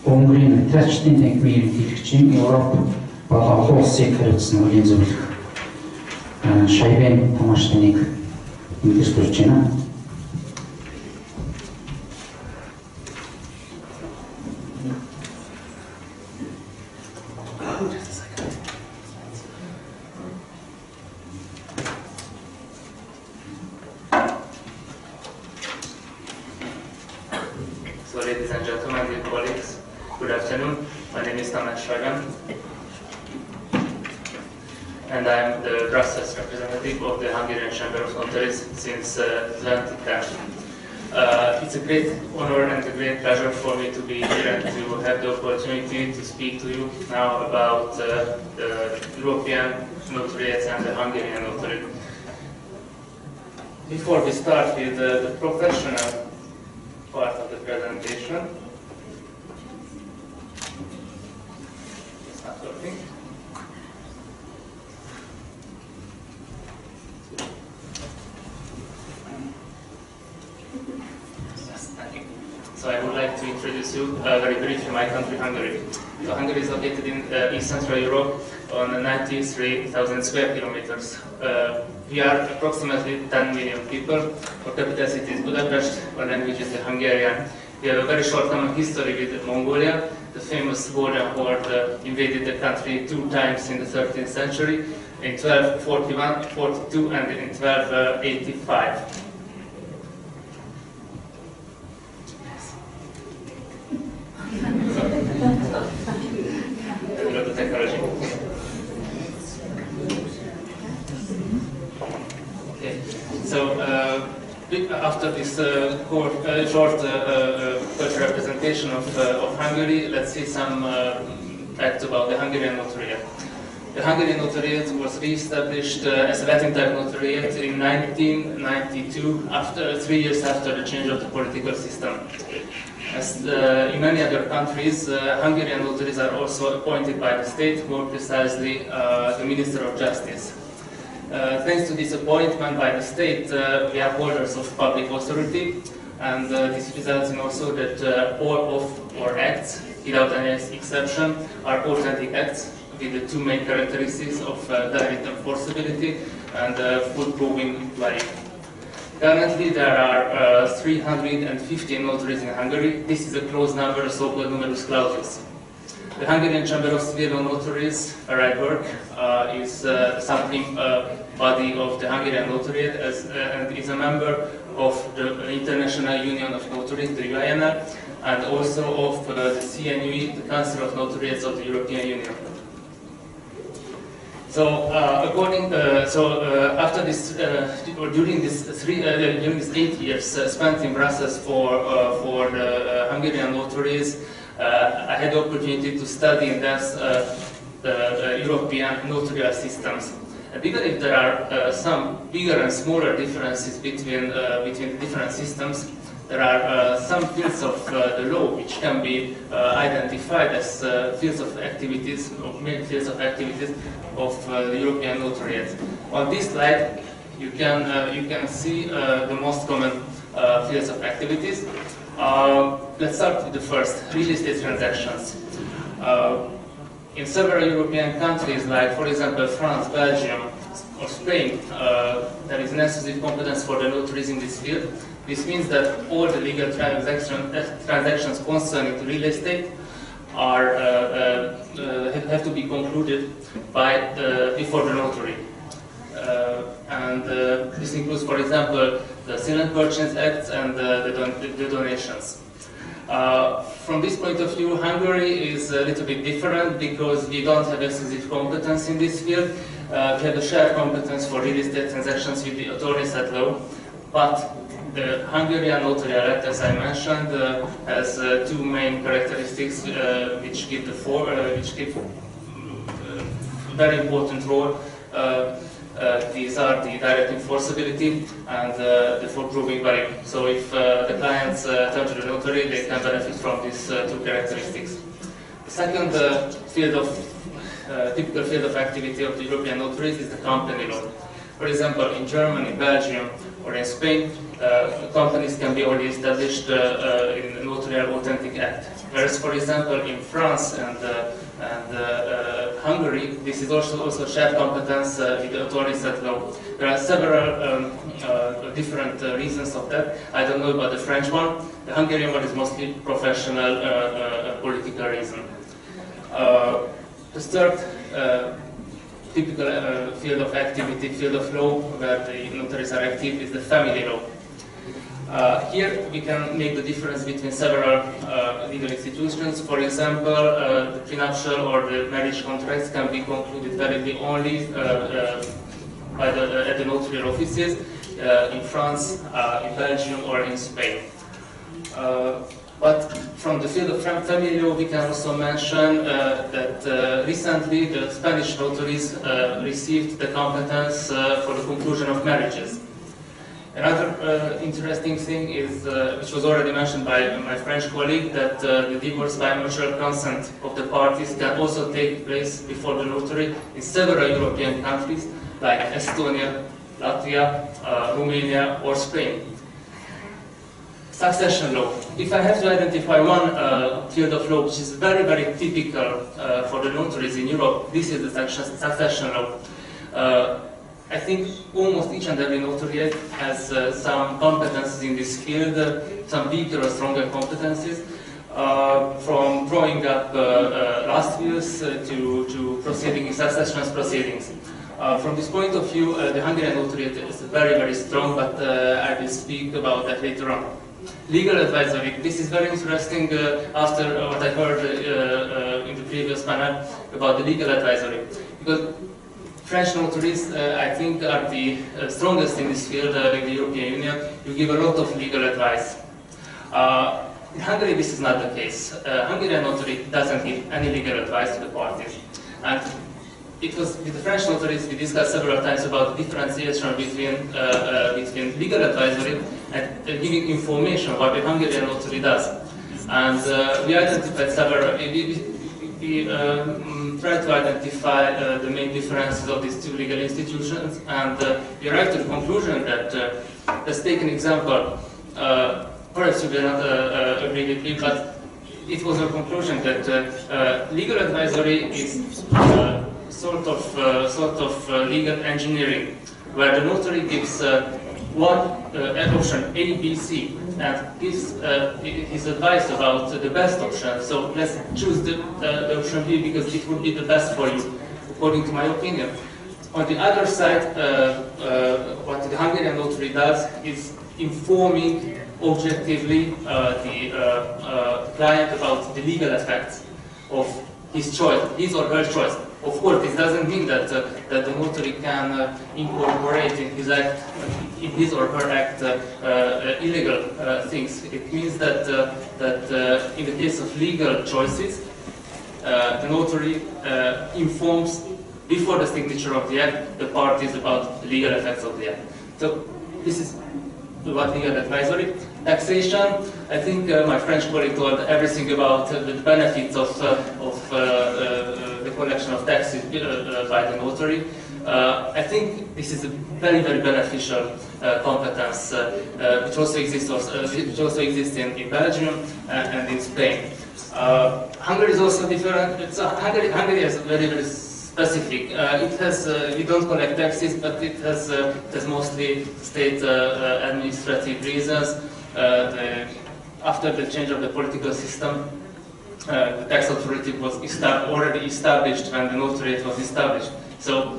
Hungary нотариатын танхимын эрхлэгчийн Европ болон олон улсыг хариуцсан үеийн зөвлөх Шайбен Тамасыг эндээс төрж байна. So, ladies and gentlemen, dear colleagues, good afternoon. My name is Shaiben, and I'm the Brussels representative of the Hungarian Chamber of Notaries since 2010. It's a great honor and a great pleasure for me to be here and to have the opportunity to speak to you now about the European notariates and the Hungarian notary. Before we start with the professional part of the presentation, it's not working. So I would like to introduce you very briefly my country, Hungary. So Hungary is located in East Central Europe on 93,000 square kilometers. We are approximately 10 million people. Our capital city is Budapest. Our language is the Hungarian. We have a very short common history with Mongolia. The famous Warrior horde invaded the country 2 times in the 13th century, in 1241, 42, and in 1285. The technology. Okay. So after this short cultural representation of Hungary, let's see some facts about the Hungarian notariate. The Hungarian notariate was re-established as a Latin type notariate in 1992, after 3 years after the change of the political system. As in many other countries, Hungarian notaries are also appointed by the state, more precisely the Minister of Justice. Thanks to this appointment by the state, we are holders of public authority, and this results in also that all of our acts, without any exception, are authentic acts with the 2 main characteristics of direct enforceability and full proving value. Currently, there are 350 notaries in Hungary. This is a close number, a so-called numerus clausus. The Hungarian Chamber of Civil Notaries, where I work, is something body of the Hungarian notariate and is a member of the International Union of Notaries, the UINR, and also of the CNUE, the Council of Notariates of the European Union. So, after this, or during this 8 years spent in Brussels for the Hungarian notaries, I had the opportunity to study in depth the European notarial systems. Even if there are some bigger and smaller differences between the different systems, there are some fields of the law which can be identified as fields of activities, or main fields of activities of the European notariate. On this slide, you can see the most common fields of activities. Let's start with the first, real estate transactions. In several European countries, like for example France, Belgium, or Spain, there is an exclusive competence for the notaries in this field. This means that all the legal transactions concerning real estate have to be concluded before the notary. This includes, for example, the sale and purchase acts and the donations. From this point of view, Hungary is a little bit different because we don't have exclusive competence in this field. We have a shared competence for real estate transactions with the attorneys at law, but the Hungarian notarial act, as I mentioned, has 2 main characteristics which give very important role. These are the direct enforceability and the full proving value. So if the clients turn to the notary, they can benefit from these 2 characteristics. The second typical field of activity of the European notaries is the company law. For example, in Germany, Belgium, or in Spain, companies can be already established in a notarial authentic act. Whereas, for example, in France and Hungary, this is also shared competence with the authorities at law. There are several different reasons of that. I don't know about the French one. The Hungarian one is mostly professional, political reason. The third typical field of activity, field of law, where the notaries are active, is the family law. Here we can make the difference between several legal institutions. For example, the prenuptial or the marriage contracts can be concluded validly only at the notarial offices in France, in Belgium, or in Spain. But from the field of family law, we can also mention that recently the Spanish notaries received the competence for the conclusion of marriages. Another interesting thing is, which was already mentioned by my French colleague, that the divorce by mutual consent of the parties can also take place before the notary in several European countries like Estonia, Latvia, Romania, or Spain. Succession law. If I have to identify one field of law which is very, very typical for the notaries in Europe, this is the succession law. I think almost each and every notary has some competences in this field, some weaker or stronger competences, from drawing up last wills to proceeding in succession proceedings. From this point of view, the Hungarian notariate is very, very strong, but I will speak about that later on. Legal advisory. This is very interesting after what I heard in the previous panel about the legal advisory. Because French notaries, I think, are the strongest in this field in the European Union. You give a lot of legal advice. In Hungary, this is not the case. Hungarian notary doesn't give any legal advice to the parties. And it was with the French notaries, we discussed several times about the differentiation between legal advisory and giving information what the Hungarian notary does. And we identified several, we tried to identify the main differences of these two legal institutions, and we arrived to the conclusion that, let's take an example, perhaps you will not agree with me, but it was a conclusion that legal advisory is sort of legal engineering, where the notary gives one option A, B, C, and gives his advice about the best option. So let's choose the option B because it would be the best for you, according to my opinion. On the other side, what the Hungarian notary does is informing objectively the client about the legal effects of his choice, his or her choice. Of course, this doesn't mean that the notary can incorporate in his act, in his or her act, illegal things. It means that in the case of legal choices, the notary informs before the signature of the act the parties about the legal effects of the act. So this is what legal advisory. Taxation, I think my French colleague told everything about the benefits of the collection of taxes by the notary. I think this is a very, very beneficial competence which also exists in Belgium and in Spain. Hungary is also different. Hungary is very, very specific. It has, we don't collect taxes, but it has mostly state administrative reasons. After the change of the political system, the tax authority was already established and the notariate was established. So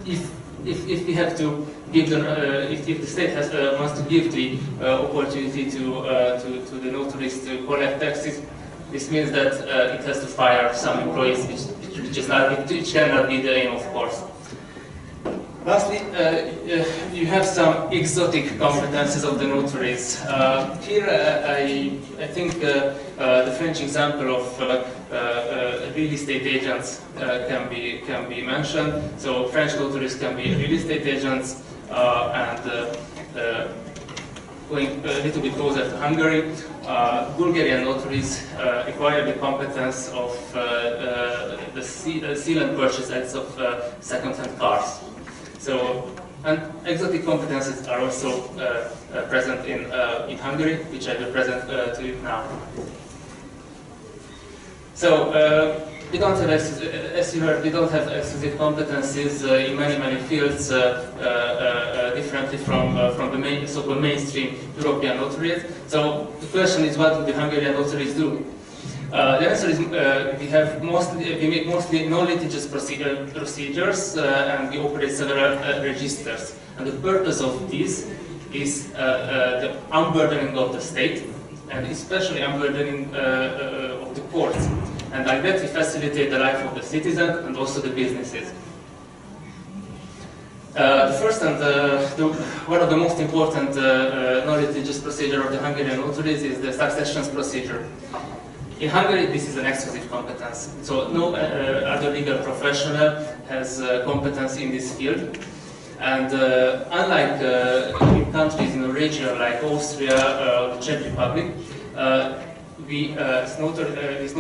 if we have to give if the state wants to give the opportunity to the notaries to collect taxes, this means that it has to fire some employees, which cannot be the aim, of course. Lastly, you have some exotic competences of the notaries. Here, I think the French example of real estate agents can be mentioned. So French notaries can be real estate agents, and going a little bit closer to Hungary, Bulgarian notaries acquire the competence of the seal and purchase acts of second-hand cars. So And exotic competences are also present in Hungary, which I will present to you now. So we don't have, as you heard, we don't have exclusive competencies in many fields differently from the so-called mainstream European notaries. So the question is, what do the Hungarian notaries do? The answer is we make mostly non-litigious procedures and we operate several registers. And the purpose of this is the unburdening of the state, and especially unburdening of the courts. And like that we facilitate the life of the citizen and also the businesses. The first and one of the most important non-litigious procedure of the Hungarian notaries is the successions procedure. In Hungary, this is an exclusive competence, so no other legal professional has competence in this field. And unlike in countries in the region like Austria or the Czech Republic, these notaries,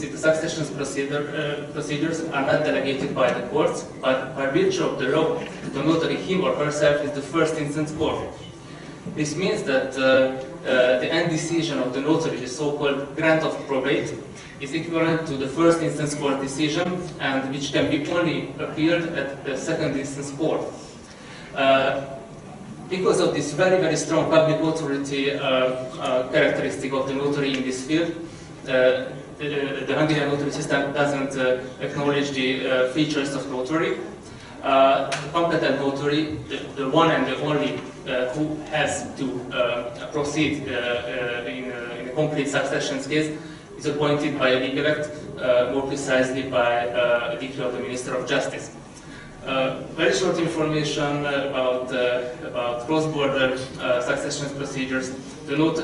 the successions procedures are not delegated by the courts, but by virtue of the law, the notary, him or herself, is the first instance court. This means that the end decision of the notary, the so-called grant of probate, is equivalent to the first instance court decision, and which can be only appealed at the second instance court. Because of this very strong public authority characteristic of the notary in this field, the Hungarian notary system doesn't acknowledge the features of notary. The competent notary, the one and the only who has to proceed in a complete succession case, is appointed by a legal act, more precisely by a decree of the Minister of Justice. Very short information about cross-border succession procedures.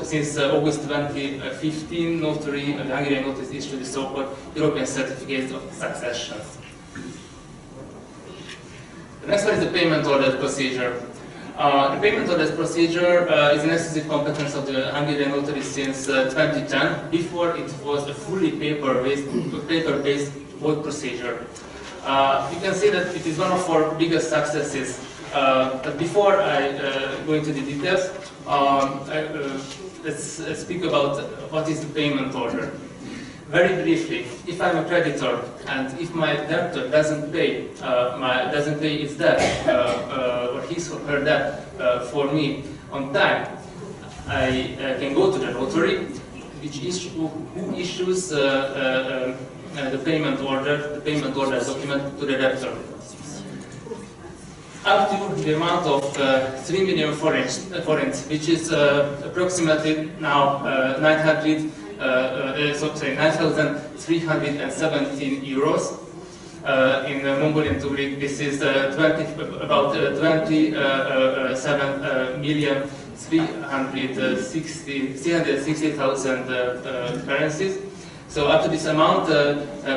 Since August 2015, the Hungarian notaries issued the so-called European Certificate of Successions. The next one is the payment order procedure. The payment order procedure is an exclusive competence of the Hungarian notaries since 2010. Before, it was a fully paper-based vote procedure. You can see that it is one of our biggest successes. But before I go into the details, let's speak about what is the payment order. Very briefly, if I'm a creditor and if my debtor doesn't pay his debt or his or her debt for me on time, I can go to the notary, who issues the payment order document to the debtor. Up to the amount of 3 million forints, which is approximately now 9,317 euros. In Mongolian Tugrik, this is about 27,360,000 currencies. So up to this amount,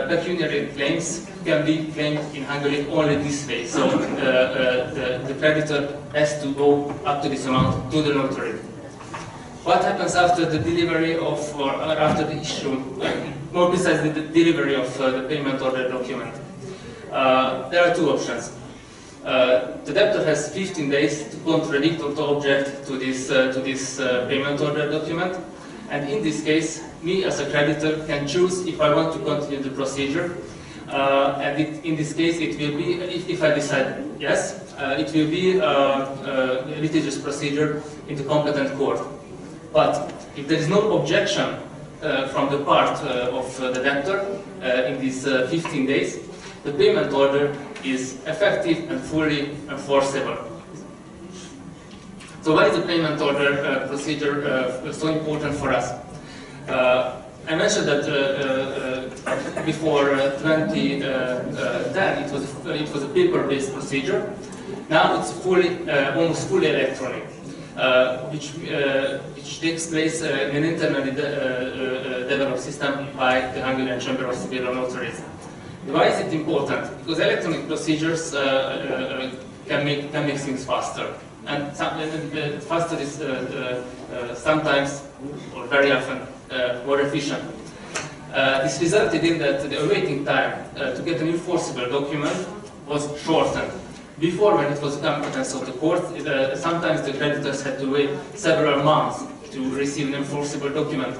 pecuniary claims can be claimed in Hungary only this way. So the creditor has to go up to this amount to the notary. What happens after the delivery of, or after the issue, more precisely the delivery of the payment order document? There are two options. The debtor has 15 days to contradict or to object to this payment order document. And in this case, me as a creditor can choose if I want to continue the procedure. In this case, it will be, if I decide yes, it will be a litigious procedure in the competent court. But if there is no objection from the part of the debtor in these 15 days, the payment order is effective and fully enforceable. So why is the payment order procedure so important for us? I mentioned that before 2010 it was a paper-based procedure. Now it's almost fully electronic, which takes place in an internally developed system by the Hungarian Chamber of Civil Notaries. Why is it important? Because electronic procedures can make things faster. And faster is sometimes, or very often, more efficient. This resulted in that the awaiting time to get an enforceable document was shortened. Before, when it was the competence of the court, sometimes the creditors had to wait several months to receive an enforceable document.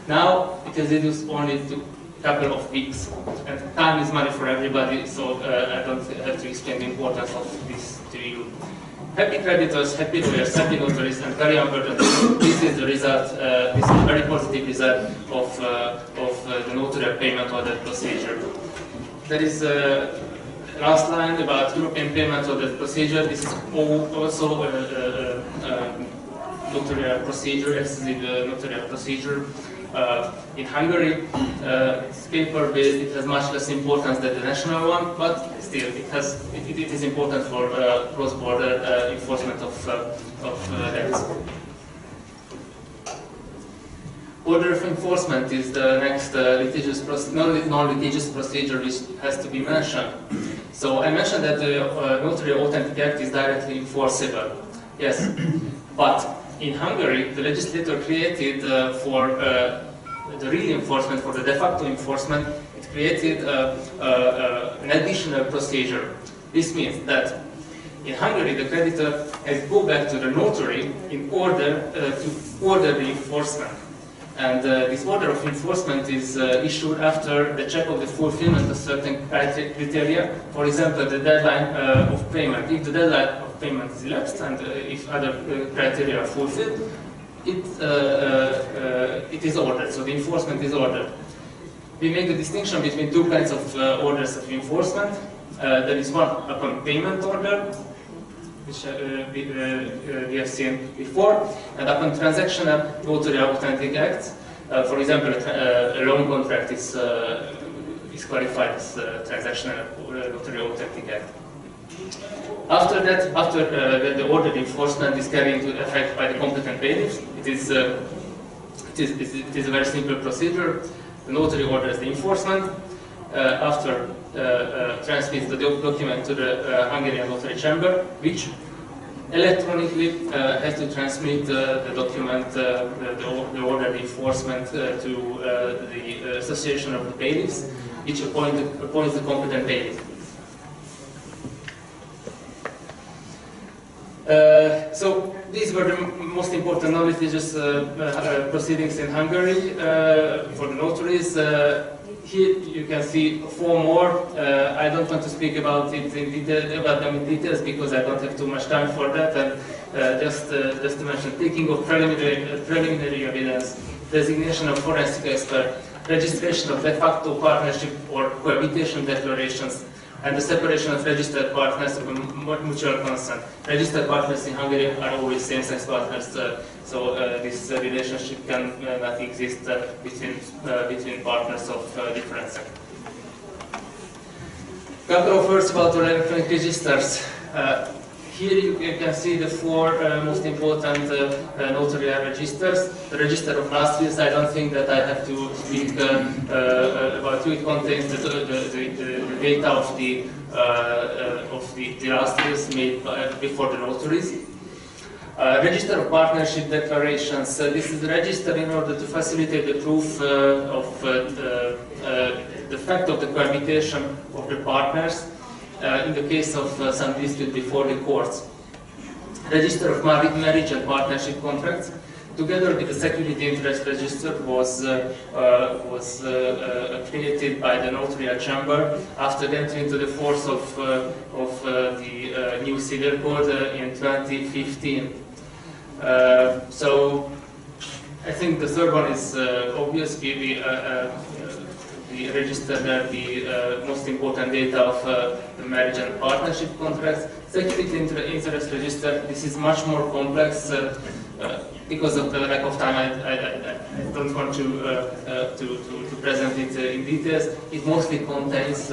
Now it is reduced only to a couple of weeks. And time is money for everybody, so I don't have to explain the importance of this to you. Happy creditors, happy lawyers, happy notaries, and very unburdened. This is the result, this is a very positive result of the notarial payment order procedure. There is last line about European payment order procedure. This is also a notarial procedure, exclusive notarial procedure. In Hungary, it's paper-based. It has much less importance than the national one, but still, it is important for cross-border enforcement of debts. Order of enforcement is the next non-litigious procedure which has to be mentioned. So I mentioned that the Notary Authentic Act is directly enforceable. Yes, but in Hungary, the legislator created for the real enforcement, for the de facto enforcement, it created an additional procedure. This means that in Hungary, the creditor has to go back to the notary in order to order the enforcement. And this order of enforcement is issued after the check of the fulfillment of certain criteria. For example, the deadline of payment. If the deadline of payment is elapsed and if other criteria are fulfilled, it is ordered. So the enforcement is ordered. We make a distinction between two kinds of orders of enforcement. There is one upon payment order, which we have seen before, and upon transactional notarial authentic acts. For example, a loan contract is qualified as transactional notarial authentic act. After that, after the ordered enforcement is carried into effect by the competent bailiffs, it is a very simple procedure. The notary orders the enforcement. After transmits the document to the Hungarian Notary Chamber, which electronically has to transmit the document, the ordered enforcement to the Association of the Bailiffs, which appoints the competent bailiff. So these were the most important non-litigious proceedings in Hungary for the notaries. Here you can see four more. I don't want to speak about them in details because I don't have too much time for that. And just to mention, taking of preliminary evidence, designation of forensic expert, registration of de facto partnership or cohabitation declarations, and the separation of registered partners of mutual consent. Registered partners in Hungary are always same-sex partners, so this relationship cannot exist between partners of different sex. Couple of words about the electronic registers. Here you can see the four most important notarial registers. The register of last wills, I don't think that I have to speak about it. It contains the data of the last wills made before the notaries. Register of partnership declarations. This is the register in order to facilitate the proof of the fact of the cohabitation of the partners. In the case of some dispute before the courts. Register of marriage and partnership contracts, together with the security interest register, was created by the Notarial Chamber after the entry into the force of the new civil code in 2015. So I think the third one is obvious. We registered the most important data of the marriage and partnership contracts. Security interest register, this is much more complex. Because of the lack of time, I don't want to present it in details. It mostly contains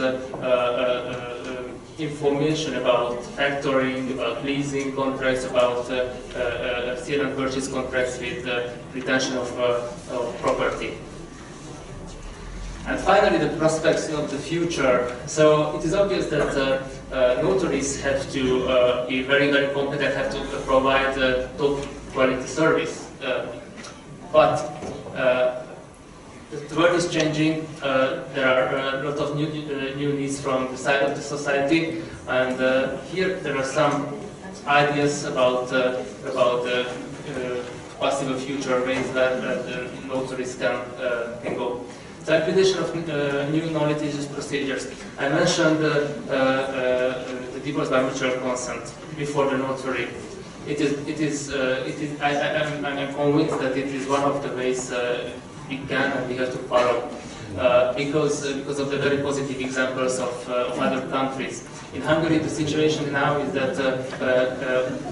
information about factoring, about leasing contracts, about sale and purchase contracts with retention of property. And finally, the prospects of the future. So it is obvious that notaries have to be very, very competent, have to provide top quality service. But the world is changing. There are a lot of new needs from the side of the society, and here there are some ideas about the possible future ways that the notaries can go. The acquisition of new litigious procedures. I mentioned the divorce by mutual consent before the notary. I'm convinced that it is one of the ways we can and we have to follow because of the very positive examples of other countries. In Hungary, the situation now is that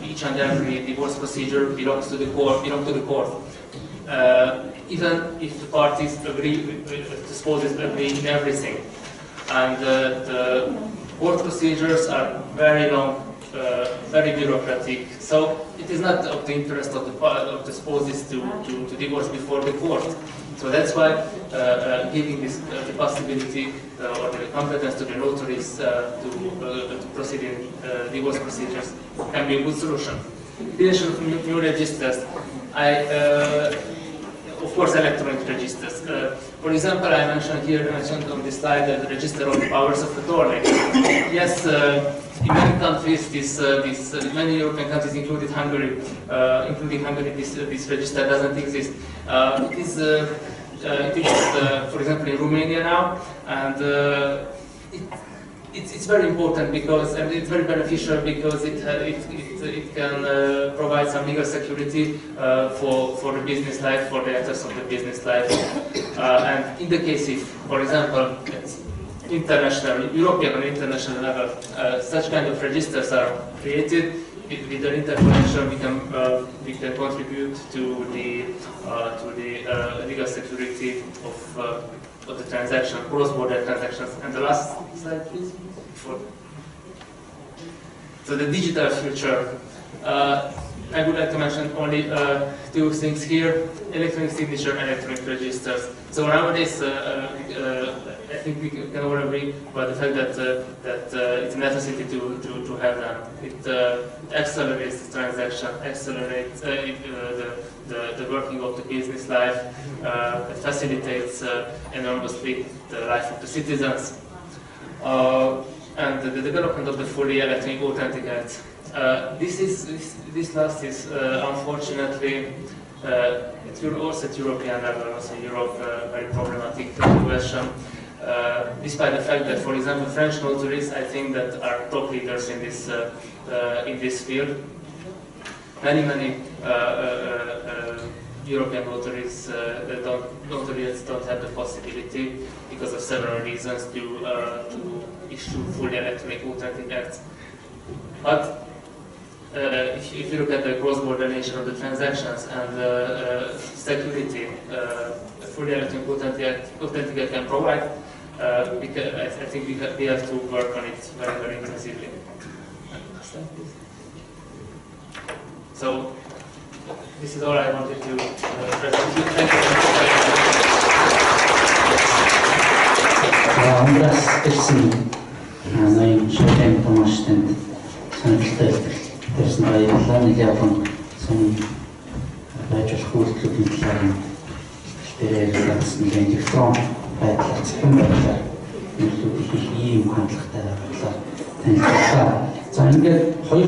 each and every divorce procedure belongs to the court. Even if the parties agree, the spouses agree in everything, and the court procedures are very long, very bureaucratic. So it is not of the interest of the spouses to divorce before the court. So that's why giving this the possibility or the competence to the notaries to proceed in divorce procedures can be a good solution. Creation of new registers. Of course, electronic registers. For example, I mentioned on this slide the register of powers of attorney. Yes, in many countries, many European countries, including Hungary, this register doesn't exist. It is, for example, in Romania now, and it's very important because, and it's very beneficial because it can provide some legal security for the business life, for the actors of the business life. And in the case if, for example, international, European or international level, such kind of registers are created, with the interconnection we can contribute to the legal security of the transaction, cross-border transactions. And the last slide, please. So the digital future. I would like to mention only two things here: electronic signature and electronic registers. So nowadays, I think we can all agree about the fact that it's a necessity to have them. It accelerates the transaction, accelerates the working of the business life, it facilitates enormously the life of the citizens. And the development of the fully electronic authenticates. This last is unfortunately also at European level, also Europe, very problematic question. Despite the fact that, for example, French notaries, I think that are top leaders in this field. Many European notaries don't have the possibility, because of several reasons, to issue fully electronic authenticates. But if you look at the cross-border nature of the transactions and security, fully electronic authenticate can provide, I think we have to work on it very, very intensively. So this is all I wanted to present you. Thank you. Шайбен Тамастын сонирхолтой илтгэл баярлалаа. Нэгэн байжуулах үйлдэлүүдийн талаар ярилцсан электрон байдлаар цахим байдлаар үйлдэлүүд хийх ийм хандлагатай байдлаар танилцууллаа. За ингээд